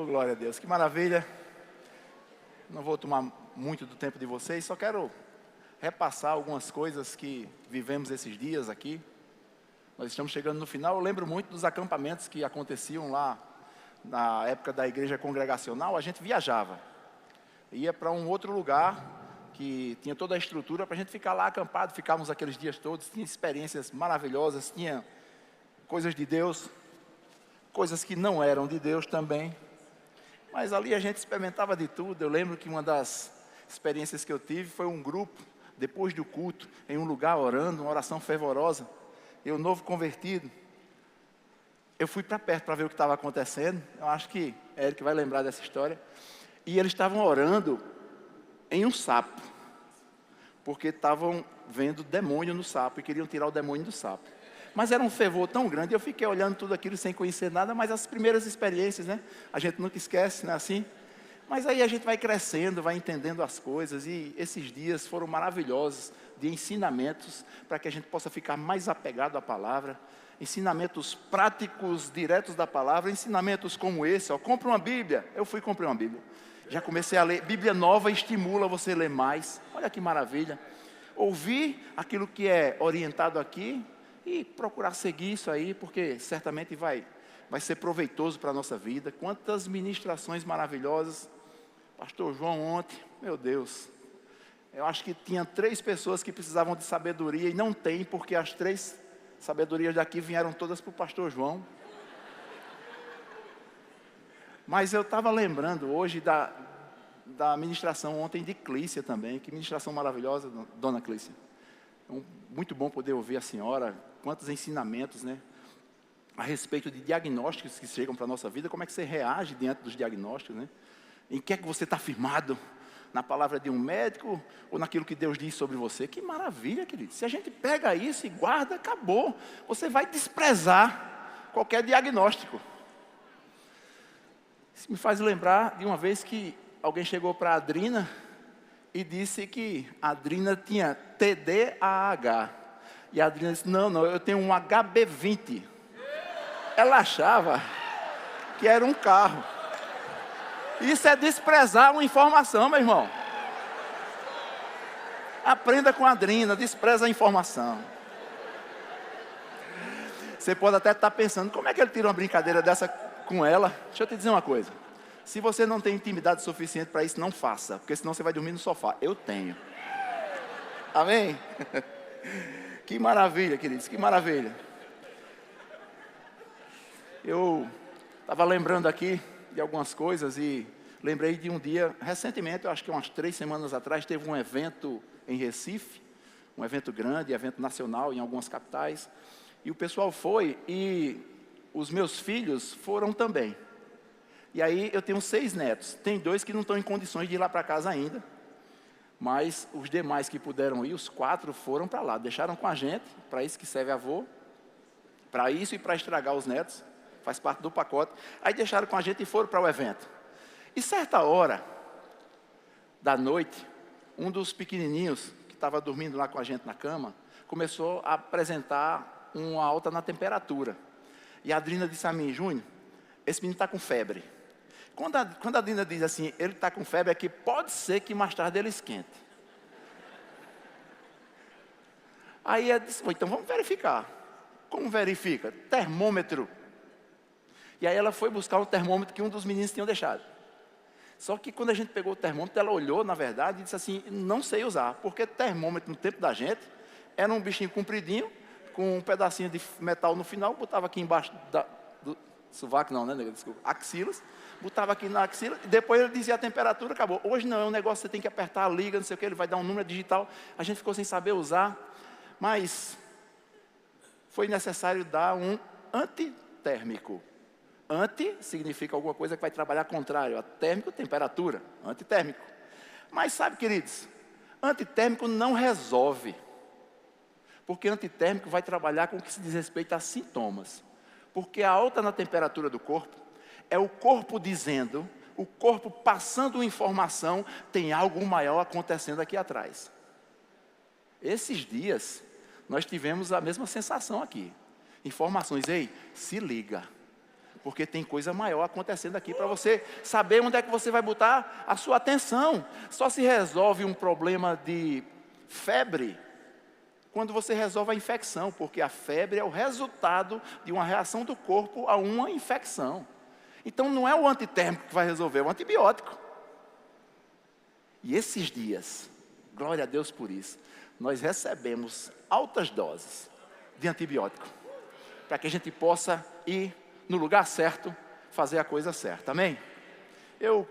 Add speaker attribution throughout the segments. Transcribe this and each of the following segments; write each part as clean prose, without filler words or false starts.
Speaker 1: Oh, glória a Deus, que maravilha. Não vou tomar muito do tempo de vocês, só quero repassar algumas coisas que vivemos esses dias aqui. Nós estamos chegando no final. Eu lembro muito dos acampamentos que aconteciam lá na época da igreja congregacional. A gente viajava, ia para um outro lugar que tinha toda a estrutura para a gente ficar lá acampado. Ficávamos aqueles dias todos, tinha experiências maravilhosas, tinha coisas de Deus, coisas que não eram de Deus também. Mas ali a gente experimentava de tudo. Eu lembro que uma das experiências que eu tive foi um grupo, depois do culto, em um lugar orando, uma oração fervorosa. Eu, novo convertido, eu fui para perto para ver o que estava acontecendo. Eu acho que Eric vai lembrar dessa história. E eles estavam orando em um sapo, porque estavam vendo demônio no sapo e queriam tirar o demônio do sapo. Mas era um fervor tão grande, eu fiquei olhando tudo aquilo sem conhecer nada, mas as primeiras experiências, né? A gente nunca esquece, não é assim? Mas aí a gente vai crescendo, vai entendendo as coisas, e esses dias foram maravilhosos, de ensinamentos, para que a gente possa ficar mais apegado à palavra, ensinamentos práticos, diretos da palavra, ensinamentos como esse, ó, compra uma Bíblia. Eu fui comprar uma Bíblia, já comecei a ler. Bíblia nova estimula você a ler mais, olha que maravilha. Ouvir aquilo que é orientado aqui, e procurar seguir isso aí, porque certamente vai ser proveitoso para a nossa vida. Quantas ministrações maravilhosas. Pastor João ontem, meu Deus, eu acho que tinha 3 pessoas que precisavam de sabedoria, e não tem, porque as 3 sabedorias daqui vieram todas para o pastor João. Mas eu estava lembrando hoje da ministração ontem de Clícia também. Que ministração maravilhosa, dona Clícia. Muito bom poder ouvir a senhora, quantos ensinamentos, né? A respeito de diagnósticos que chegam para a nossa vida, como é que você reage diante dos diagnósticos, né? Em que é que você está firmado? Na palavra de um médico ou naquilo que Deus diz sobre você? Que maravilha, querido. Se a gente pega isso e guarda, acabou. Você vai desprezar qualquer diagnóstico. Isso me faz lembrar de uma vez que alguém chegou para a Adrina e disse que a Adrina tinha TDAH. E a Adrina disse, não, eu tenho um HB20. Ela achava que era um carro. Isso é desprezar uma informação, meu irmão. Aprenda com a Adrina, despreza a informação. Você pode até estar pensando, como é que ele tira uma brincadeira dessa com ela? Deixa eu te dizer uma coisa. Se você não tem intimidade suficiente para isso, não faça, porque senão você vai dormir no sofá. Eu tenho. Amém? Que maravilha, queridos, que maravilha. Eu estava lembrando aqui de algumas coisas e lembrei de um dia, recentemente, eu acho que umas 3 semanas atrás, teve um evento em Recife, um evento grande, evento nacional em algumas capitais, e o pessoal foi e os meus filhos foram também. E aí eu tenho 6 netos, tem 2 que não estão em condições de ir lá para casa ainda, mas os demais que puderam ir, os 4 foram para lá, deixaram com a gente, para isso que serve avô, para isso e para estragar os netos, faz parte do pacote. Aí deixaram com a gente e foram para o evento. E certa hora da noite, um dos pequenininhos que estava dormindo lá com a gente na cama, começou a apresentar uma alta na temperatura. E a Adrina disse a mim, Júnior, esse menino está com febre. Quando a Adrina diz assim, ele está com febre, é que pode ser que mais tarde ele esquente. Aí ela disse, então vamos verificar. Como verifica? Termômetro. E aí ela foi buscar um termômetro que um dos meninos tinham deixado. Só que quando a gente pegou o termômetro, ela olhou, na verdade, e disse assim, não sei usar. Porque termômetro no tempo da gente, era um bichinho compridinho, com um pedacinho de metal no final, botava aqui embaixo do sovaco, não, né? Desculpa, axilas. Botava aqui na axila, e depois ele dizia a temperatura, acabou. Hoje não, é um negócio que você tem que apertar a liga, não sei o que, ele vai dar um número digital. A gente ficou sem saber usar, mas foi necessário dar um antitérmico. Anti significa alguma coisa que vai trabalhar contrário. A térmico, temperatura. Antitérmico. Mas sabe, queridos, antitérmico não resolve. Porque antitérmico vai trabalhar com o que se diz respeito a sintomas. Porque a alta na temperatura do corpo é o corpo dizendo, o corpo passando informação, tem algo maior acontecendo aqui atrás. Esses dias, nós tivemos a mesma sensação aqui. Informações, ei, se liga. porque tem coisa maior acontecendo aqui para você saber onde é que você vai botar a sua atenção. Só se resolve um problema de febre quando você resolve a infecção, porque a febre é o resultado de uma reação do corpo a uma infecção. Então não é o antitérmico que vai resolver, é o antibiótico. E esses dias, glória a Deus por isso, nós recebemos altas doses de antibiótico, para que a gente possa ir no lugar certo, fazer a coisa certa, amém? Eu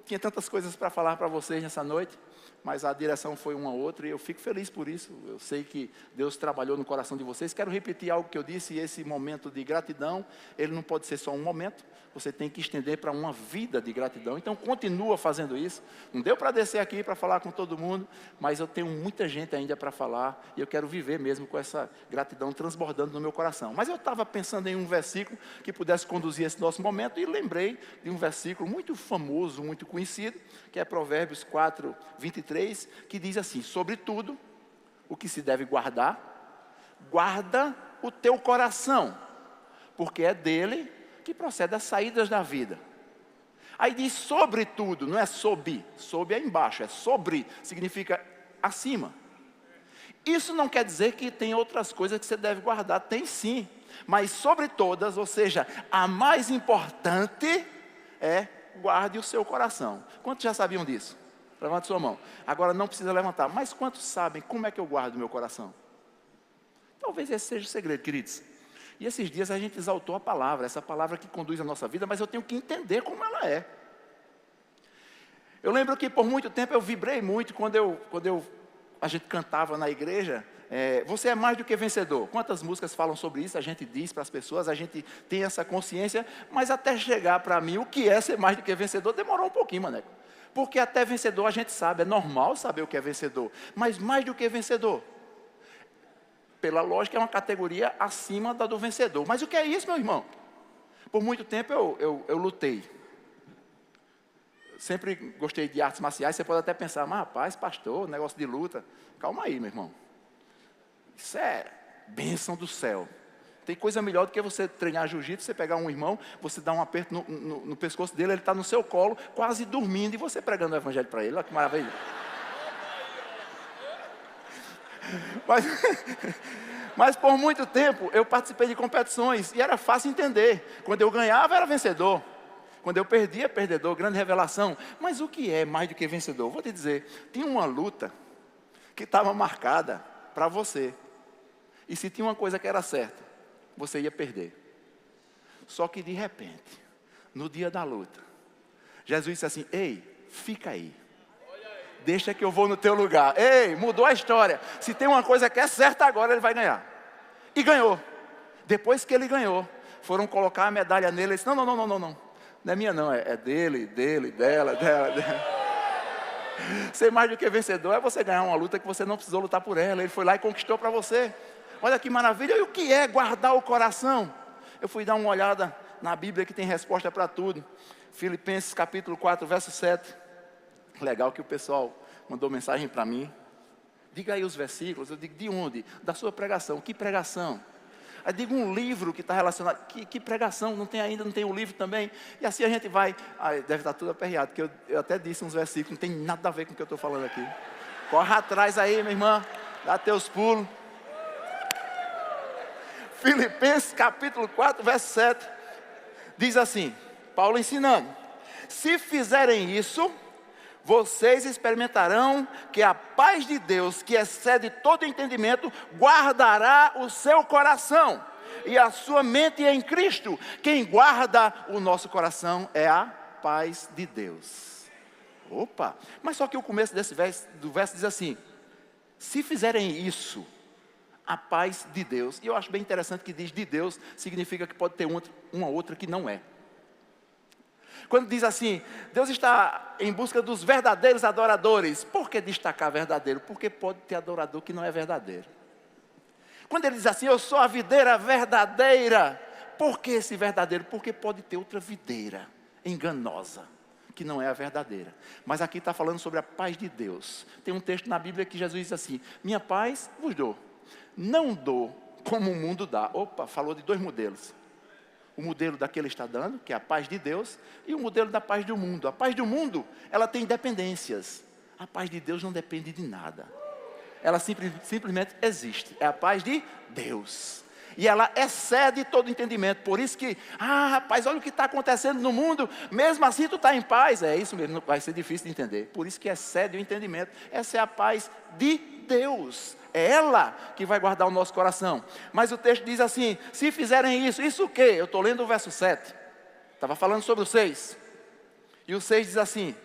Speaker 1: tinha tantas coisas para falar para vocês nessa noite, mas a direção foi uma outra e eu fico feliz por isso. Eu sei que Deus trabalhou no coração de vocês. Quero repetir algo que eu disse, esse momento de gratidão, ele não pode ser só um momento, você tem que estender para uma vida de gratidão. Então continua fazendo isso. Não deu para descer aqui para falar com todo mundo, mas eu tenho muita gente ainda para falar e eu quero viver mesmo com essa gratidão transbordando no meu coração. Mas eu estava pensando em um versículo que pudesse conduzir esse nosso momento e lembrei de um versículo muito famoso, muito conhecido, que é Provérbios 4, 23, que diz assim: sobretudo, o que se deve guardar, guarda o teu coração, porque é dele que procede as saídas da vida. Aí diz sobretudo, não é sob é embaixo, é sobre, significa acima. Isso não quer dizer que tem outras coisas que você deve guardar, tem sim, mas sobre todas, ou seja, a mais importante é guarde o seu coração. Quantos já sabiam disso? Levante sua mão. Agora não precisa levantar, mas quantos sabem como é que eu guardo o meu coração? Talvez esse seja o segredo, queridos. E esses dias a gente exaltou a palavra, essa palavra que conduz a nossa vida, mas eu tenho que entender como ela é. Eu lembro que por muito tempo eu vibrei muito quando a gente cantava na igreja, você é mais do que vencedor. Quantas músicas falam sobre isso? A gente diz para as pessoas, a gente tem essa consciência, mas até chegar para mim o que é ser mais do que vencedor, demorou um pouquinho, maneco. Porque até vencedor a gente sabe, é normal saber o que é vencedor, mas mais do que vencedor, pela lógica, é uma categoria acima da do vencedor. Mas o que é isso, meu irmão? Por muito tempo eu lutei. Sempre gostei de artes marciais. Você pode até pensar, mas rapaz, pastor, negócio de luta. Calma aí, meu irmão. Isso é bênção do céu. Tem coisa melhor do que você treinar jiu-jitsu, você pegar um irmão, você dá um aperto no pescoço dele, ele está no seu colo, quase dormindo, e você pregando o evangelho para ele. Olha que maravilha. Mas por muito tempo eu participei de competições e era fácil entender. Quando eu ganhava era vencedor, quando eu perdia, perdedor, grande revelação. Mas o que é mais do que vencedor? Vou te dizer, tinha uma luta que estava marcada para você. E se tinha uma coisa que era certa, você ia perder. Só que de repente, no dia da luta, Jesus disse assim: ei, fica aí. Deixa que eu vou no teu lugar. Ei, mudou a história. Se tem uma coisa que é certa agora, ele vai ganhar. E ganhou. Depois que ele ganhou, foram colocar a medalha nele. Ele disse: não. Não é minha não, é dele, dela. Ser mais do que vencedor é você ganhar uma luta que você não precisou lutar por ela. Ele foi lá e conquistou para você. Olha que maravilha. E o que é guardar o coração? Eu fui dar uma olhada na Bíblia que tem resposta para tudo. Filipenses capítulo 4, verso 7. Legal que o pessoal mandou mensagem para mim. Diga aí os versículos. Eu digo, de onde? Da sua pregação. Que pregação? Aí digo um livro que está relacionado. Que pregação? Não tem ainda, não tem um livro também. E assim a gente vai. Deve estar tudo aperreado, porque eu até disse uns versículos, não tem nada a ver com o que eu estou falando aqui. Corre atrás aí, minha irmã. Dá teus pulos. Filipenses capítulo 4, verso 7. Diz assim, Paulo ensinando: se fizerem isso, vocês experimentarão que a paz de Deus, que excede todo entendimento, guardará o seu coração e a sua mente em Cristo. Quem guarda o nosso coração é a paz de Deus. Opa! Mas só que o começo do verso diz assim: se fizerem isso, a paz de Deus. E eu acho bem interessante que diz de Deus, significa que pode ter uma outra que não é. Quando diz assim, Deus está em busca dos verdadeiros adoradores. Por que destacar verdadeiro? Porque pode ter adorador que não é verdadeiro. Quando ele diz assim, eu sou a videira verdadeira. Por que esse verdadeiro? Porque pode ter outra videira enganosa, que não é a verdadeira. Mas aqui está falando sobre a paz de Deus. Tem um texto na Bíblia que Jesus diz assim, minha paz vos dou. Não dou como o mundo dá. Opa, falou de dois modelos. O modelo da que ele está dando, que é a paz de Deus, e o modelo da paz do mundo. A paz do mundo, ela tem dependências. A paz de Deus não depende de nada. Ela simplesmente existe. É a paz de Deus. E ela excede todo entendimento. Por isso que, rapaz, olha o que está acontecendo no mundo. Mesmo assim tu está em paz. É isso mesmo, vai ser difícil de entender. Por isso que excede o entendimento. Essa é a paz de Deus. É ela que vai guardar o nosso coração. Mas o texto diz assim, se fizerem isso o quê? Eu estou lendo o verso 7. Estava falando sobre o 6. E o 6 diz assim,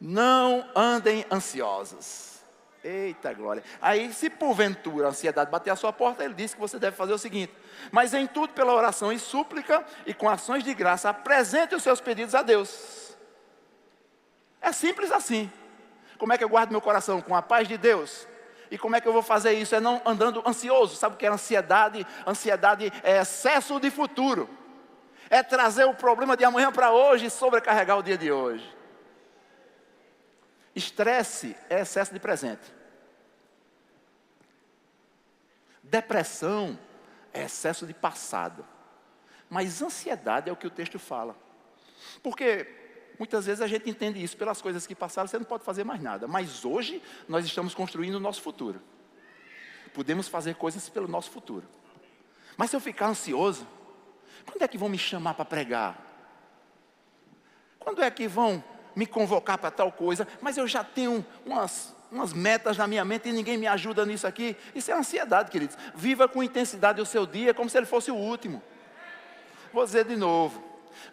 Speaker 1: não andem ansiosos. Eita glória. Aí se porventura a ansiedade bater à sua porta, ele diz que você deve fazer o seguinte: mas em tudo pela oração e súplica e com ações de graça, apresente os seus pedidos a Deus. É simples assim. Como é que eu guardo meu coração? Com a paz de Deus. E como é que eu vou fazer isso? É não andando ansioso. Sabe o que é ansiedade? Ansiedade é excesso de futuro. É trazer o problema de amanhã para hoje e sobrecarregar o dia de hoje. Estresse é excesso de presente. Depressão é excesso de passado. Mas ansiedade é o que o texto fala. Porque muitas vezes a gente entende isso pelas coisas que passaram, você não pode fazer mais nada. Mas hoje nós estamos construindo o nosso futuro. Podemos fazer coisas pelo nosso futuro. Mas se eu ficar ansioso, quando é que vão me chamar para pregar? Quando é que vão me convocar para tal coisa? Mas eu já tenho umas metas na minha mente e ninguém me ajuda nisso aqui. Isso é ansiedade, queridos. Viva com intensidade o seu dia como se ele fosse o último. Vou dizer de novo.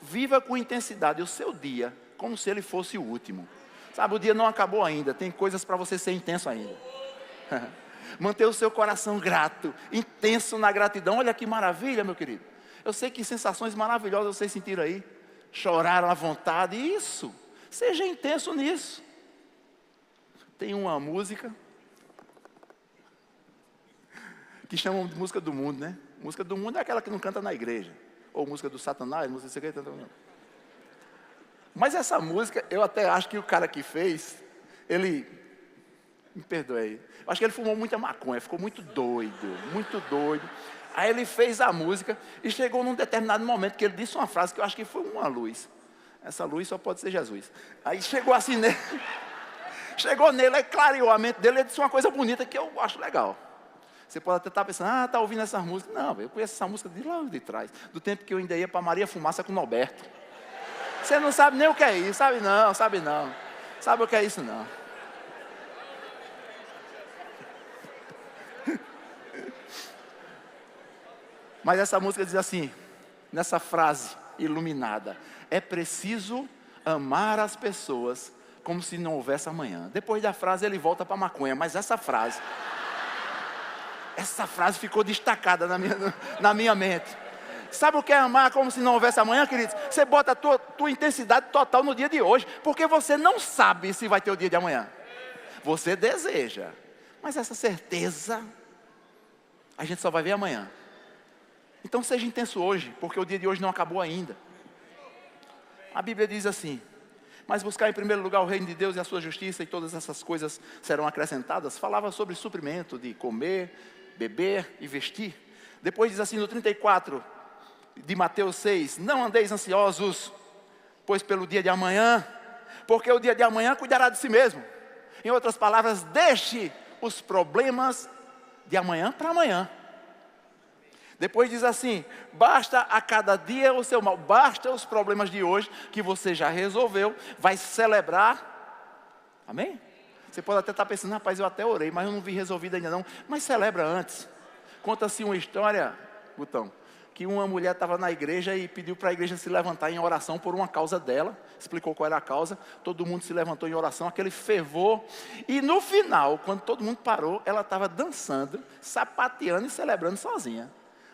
Speaker 1: Viva com intensidade o seu dia como se ele fosse o último. Sabe, o dia não acabou ainda. Tem coisas para você ser intenso ainda. Manter o seu coração grato, intenso na gratidão. Olha que maravilha, meu querido. Eu sei que sensações maravilhosas vocês sentiram aí. Choraram à vontade. Isso. Seja intenso nisso. Tem uma música que chamam de música do mundo, né? Música do mundo é aquela que não canta na igreja. Ou música do Satanás, música secreta. Mas essa música, eu até acho que o cara que fez, ele, me perdoe aí, eu acho que ele fumou muita maconha, ficou muito doido, muito doido. Aí ele fez a música e chegou num determinado momento que ele disse uma frase que eu acho que foi uma luz. Essa luz só pode ser Jesus. Aí chegou assim nele, chegou nele, aí clareou a mente dele, ele disse uma coisa bonita que eu acho legal. Você pode até estar pensando, está ouvindo essa música. Não, eu conheço essa música de lá de trás, do tempo que eu ainda ia para Maria Fumaça com o Norberto. Você não sabe nem o que é isso, sabe não. Sabe o que é isso não. Mas essa música diz assim, nessa frase iluminada, é preciso amar as pessoas como se não houvesse amanhã. Depois da frase ele volta para a maconha, mas essa frase ficou destacada na minha mente. Sabe o que é amar como se não houvesse amanhã, queridos? Você bota a tua intensidade total no dia de hoje, porque você não sabe se vai ter o dia de amanhã. Você deseja, mas essa certeza a gente só vai ver amanhã. Então seja intenso hoje, porque o dia de hoje não acabou ainda. A Bíblia diz assim, mas buscar em primeiro lugar o reino de Deus e a sua justiça, e todas essas coisas serão acrescentadas. Falava sobre suprimento de comer, beber e vestir. Depois diz assim no 34 de Mateus 6, não andeis ansiosos, pois pelo dia de amanhã, porque o dia de amanhã cuidará de si mesmo. Em outras palavras, deixe os problemas de amanhã para amanhã. Depois diz assim, basta a cada dia o seu mal, basta os problemas de hoje, que você já resolveu, vai celebrar, amém? Você pode até estar pensando, rapaz, eu até orei, mas eu não vi resolvido ainda não, mas celebra antes. Conta-se uma história, Gutão, que uma mulher estava na igreja e pediu para a igreja se levantar em oração por uma causa dela, explicou qual era a causa, todo mundo se levantou em oração, aquele fervor, e no final, quando todo mundo parou, ela estava dançando, sapateando e celebrando sozinha.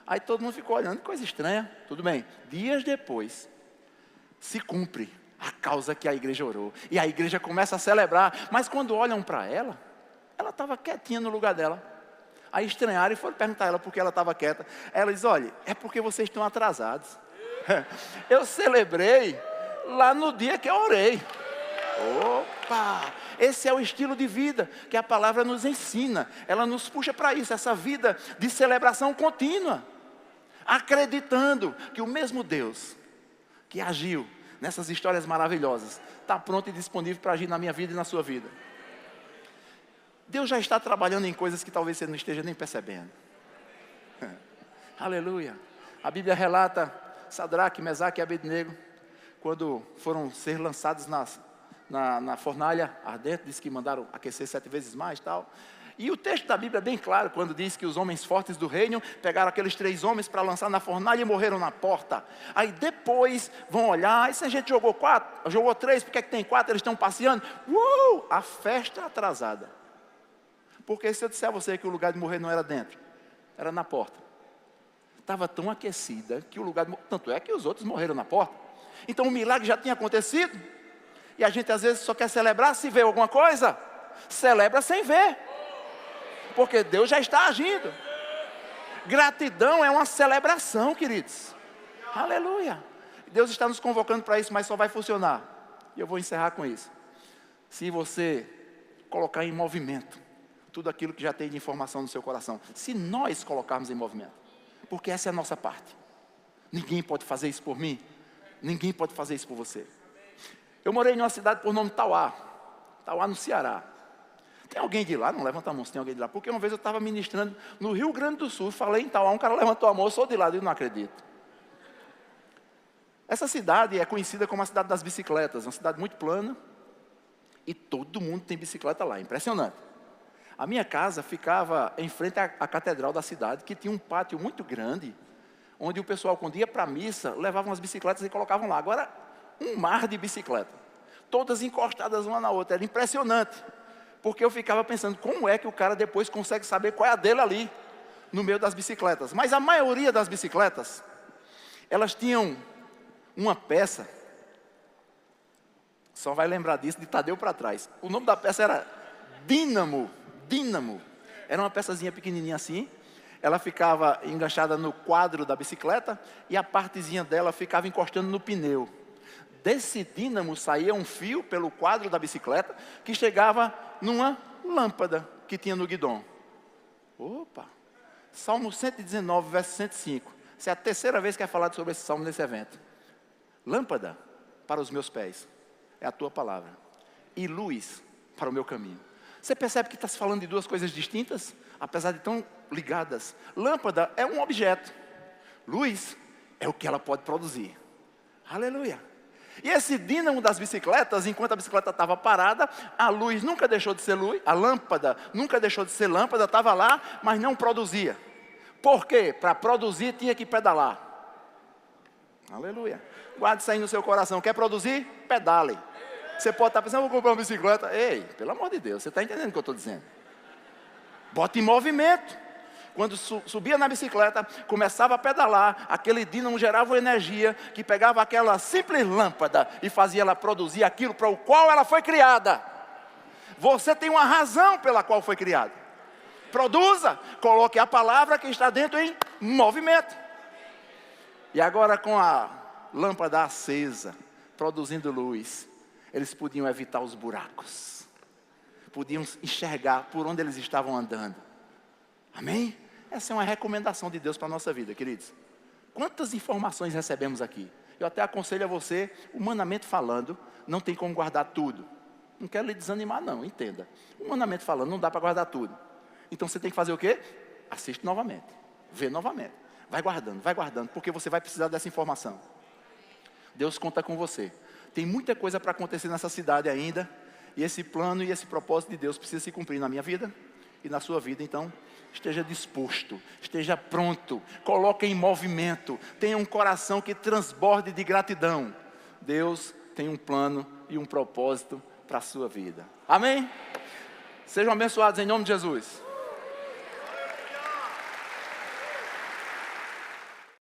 Speaker 1: Aí todo mundo ficou olhando, coisa estranha. Tudo bem, dias depois, se cumpre a causa que a igreja orou. E a igreja começa a celebrar. Mas quando olham para ela estava quietinha no lugar dela. Aí estranharam e foram perguntar a ela por que ela estava quieta. Ela diz, olha, é porque vocês estão atrasados. Eu celebrei lá no dia que eu orei. Opa! Esse é o estilo de vida que a palavra nos ensina. Ela nos puxa para isso, essa vida de celebração contínua. acreditando que o mesmo Deus que agiu nessas histórias maravilhosas está pronto e disponível para agir na minha vida e na sua vida. Deus já está trabalhando em coisas que talvez você não esteja nem percebendo. Aleluia. A Bíblia relata Sadraque, Mesaque e Abednego, quando foram ser lançados na fornalha ardente, diz que mandaram aquecer 7 vezes mais e tal. E o texto da Bíblia é bem claro, quando diz que os homens fortes do reino pegaram aqueles 3 homens para lançar na fornalha e morreram na porta. Aí depois vão olhar, e se a gente jogou 4, jogou 3, por que é que tem 4? Eles estão passeando. A festa atrasada. Porque se eu disser a você que o lugar de morrer não era dentro, era na porta. Estava tão aquecida que o lugar de morrer, tanto é que os outros morreram na porta. Então o milagre já tinha acontecido. E a gente às vezes só quer celebrar se vê alguma coisa. Celebra sem ver. Porque Deus já está agindo. Gratidão é uma celebração, queridos. Aleluia. Deus está nos convocando para isso, mas só vai funcionar. E eu vou encerrar com isso. Se você colocar em movimento tudo aquilo que já tem de informação no seu coração. Se nós colocarmos em movimento. Porque essa é a nossa parte. Ninguém pode fazer isso por mim. Ninguém pode fazer isso por você. Eu morei em uma cidade por nome Tauá. Tauá no Ceará. Tem alguém de lá? Não levanta a mão se tem alguém de lá. Porque uma vez eu estava ministrando no Rio Grande do Sul. Falei em Tauá, um cara levantou a mão, eu sou de lá, eu não acredito. Essa cidade é conhecida como a cidade das bicicletas. Uma cidade muito plana. E todo mundo tem bicicleta lá, impressionante. A minha casa ficava em frente à catedral da cidade, que tinha um pátio muito grande, onde o pessoal, quando ia para a missa, levavam as bicicletas e colocavam lá. Agora, um mar de bicicleta, todas encostadas uma na outra, era impressionante, porque eu ficava pensando, como é que o cara depois consegue saber qual é a dele ali, no meio das bicicletas? Mas a maioria das bicicletas, elas tinham uma peça, só vai lembrar disso de Tadeu para trás, o nome da peça era Dínamo. Era uma peçazinha pequenininha assim. Ela ficava enganchada no quadro da bicicleta e a partezinha dela ficava encostando no pneu. Desse dínamo saía um fio pelo quadro da bicicleta que chegava numa lâmpada que tinha no guidão. Opa! Salmo 119, verso 105. Essa é a 3ª vez que é falado sobre esse salmo nesse evento. Lâmpada para os meus pés é a tua palavra, e luz para o meu caminho. Você percebe que está se falando de 2 coisas distintas, apesar de tão ligadas. Lâmpada é um objeto, luz é o que ela pode produzir. Aleluia. E esse dínamo das bicicletas, enquanto a bicicleta estava parada, a luz nunca deixou de ser luz, a lâmpada nunca deixou de ser lâmpada, estava lá, mas não produzia. Por quê? Para produzir tinha que pedalar. Aleluia. Guarde isso aí no seu coração. Quer produzir? Pedale. Você pode estar pensando, vou comprar uma bicicleta. Ei, pelo amor de Deus, você está entendendo o que eu estou dizendo? Bota em movimento. Quando subia na bicicleta, começava a pedalar, aquele dínamo gerava uma energia que pegava aquela simples lâmpada e fazia ela produzir aquilo para o qual ela foi criada. Você tem uma razão pela qual foi criada. Produza, coloque a palavra que está dentro em movimento. E agora com a lâmpada acesa, produzindo luz, eles podiam evitar os buracos. Podiam enxergar por onde eles estavam andando. Amém? Essa é uma recomendação de Deus para a nossa vida, queridos. Quantas informações recebemos aqui? Eu até aconselho a você, humanamente falando, não tem como guardar tudo. Não quero lhe desanimar não, entenda. Humanamente falando, não dá para guardar tudo. Então você tem que fazer o quê? Assiste novamente, vê novamente. Vai guardando, porque você vai precisar dessa informação. Deus conta com você. Tem muita coisa para acontecer nessa cidade ainda, e esse plano e esse propósito de Deus precisa se cumprir na minha vida e na sua vida. Então, esteja disposto, esteja pronto, coloque em movimento, tenha um coração que transborde de gratidão. Deus tem um plano e um propósito para a sua vida. Amém? Sejam abençoados em nome de Jesus.